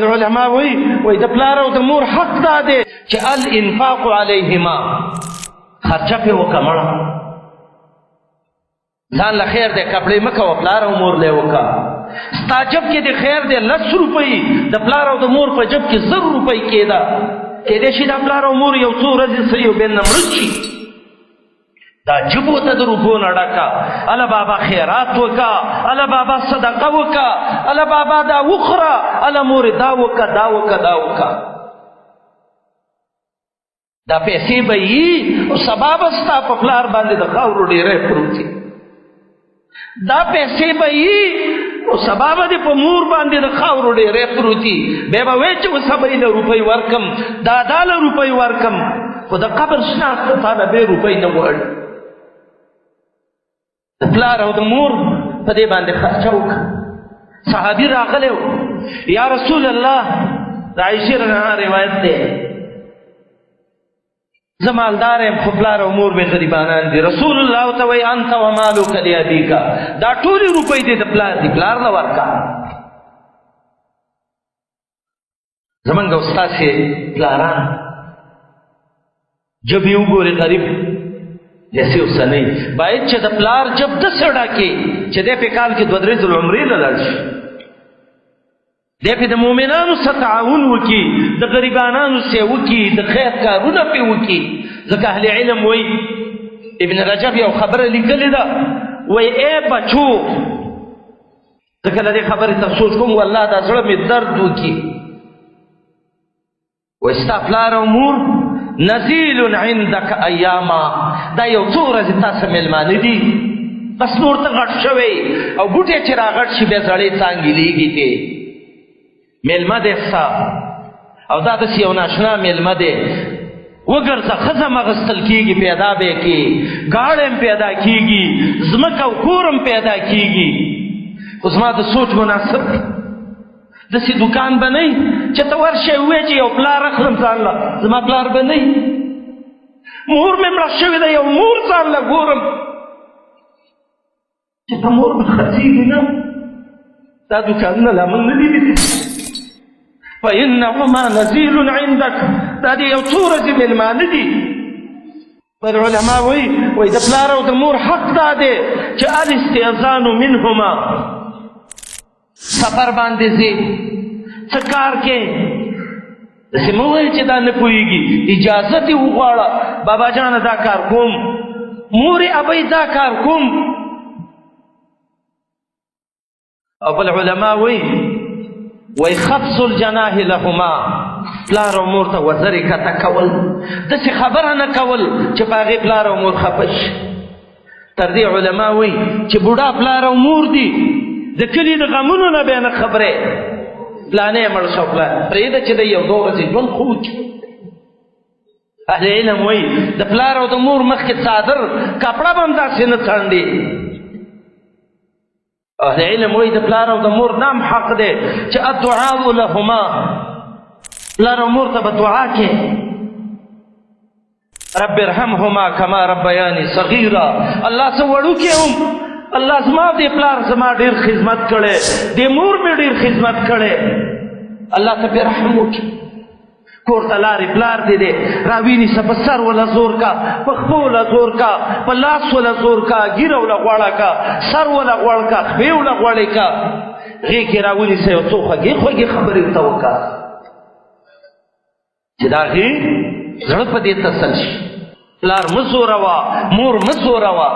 علماء وی د پلار او د مور حق دا دی چې الانفاق علیهما خرچه پې وکړه مړه ځان له خیر دی کپړې مه کوه پلار او مور له یې وکړه ستا جب کې د خیر دی 10 روپۍ د پلار او د مور په جب کې 1000 روپۍ کېده کېدای شي دا پلار او مور یو څو ورځې سره یو بل نه مړه شي دا جبو ته د روپو نه ډکه اله بابا خیرات وکړه اله بابا صدقه وکړه اله بابا دا وخوره اله مورې دا وکړه دا وکړه دا وکړه دا پیسې به یي او سبا به ستا په پلار باندې د خاورو ډېری پروت وي دا پیسې به یي او سبا به دې په مور باندې د خاورو ډېری پروت وي بیا به وایې چې اوس به یې له روپۍ ورکم دادا له روپۍ ورکم خو د قبر شناخته تا نه بې روپۍ نه غواړي د پلار او د مور په دې باندې خرچه وکړه صحابي راغلی و یا رسول الله د عایشې رضی روایت دی زه مالدار یم خو پلار او مور مې غریبانان دي رسول الله ورته وایي انت ومالک لابیک دا ټولې روپۍ دې د پلار دي پلار له ورکړه زمونږ او ستاسې پلاران جب یې وګورې غریب جیسے اوسه نه باید چې د پلار جب داسې ډکې چې دی په کال کې 2-3 ځله عمرې له لاړ شي دی پې د مؤمنانو سره تعاون وکړي د غریبانانو سره وکړي د خیر کارونه پې وکړي ځکه اهل علم وایي ابن رجب یو خبره لیکلې ده وایي ای بچو ځکه د دې خبرې ته سوچ کوم والله دا زړه مې درد وکړي وایي ستا پلار او مور نزیل عندك ایاما دا یو څو ورځې تاسو میلمانه دي بس نور ته غټ شوی او بوټی چې راغټ شي بیا زړې څانګې لیږي دی میلمه دی ستا او دا داسې یو ناشنا میلمه دی وګرځه ښځه هم اخیستل کېږي پیدا به یې کې ګاډی هم پیدا کېږي ځمکه او کور هم پیدا کېږي خو زما د سوچ مناسب دی داسې دوکان به نه وي چې ته ورشئ ووایې چې یو پلار اخلم ځان له زما پلار به نه وي مور مې مړه شوې ده یو مور ځان له ګورم چې ته مور مې خرڅېږي نه دا دوکانونه لا موږ نه دي لیدلي فإنهما نزیل عندک دا دې یو څو ورځې مېلمانه دي پر علما وایي د پلار او د مور حق دا دی چې الاستئذان منهما سفر باندې ځي څه کار کې داسې مه وایي چې دا نه پوهېږي اجازه دې وغواړه بابا جانه دا کار کوم مورې ابۍ دا کار کوم او بل علما وایي خبص الجناح لهما پلار او مور ته وزرې کته کول داسې خبره نه کول چې په هغې پلار او مور خفه شي تر دې علما وایي چې بوډا پلار او مور دي د کلي د غمونو نه بیا نه خبرې پلانې یې مړ شو پرېږده چې دی یو 2 ورځې ژوند خو وکړي اهل علم وایي د پلار او د مور مخکې څادر کپړه به هم داسې نه څانډي اهل علم وایي د پلار او د مور نام حق دی چې الدعاء لهما پلار او مور ته به دعا کې رب ارحمهما کما ربیاني صغیرا الله څه وړوکی هم الله زما دې پلار زما ډېر خدمت کړی دې مور مې ډېر خدمت کړی الله ته پې رحم وکړي کور ته لارې پلار دې دی راوینیسه په سر وله زور کا په خپو وله زور کا په لاس وله زور کا ږیره وله غوړه کا سر وله غوړ کا خپې وله غوړې کا غېږ کې راونیسه یو څو خوږې خوږې خبرې ورته وکړه چې د هغې زړه په دې تسل شي پلار مه زوروه مور مه زوروه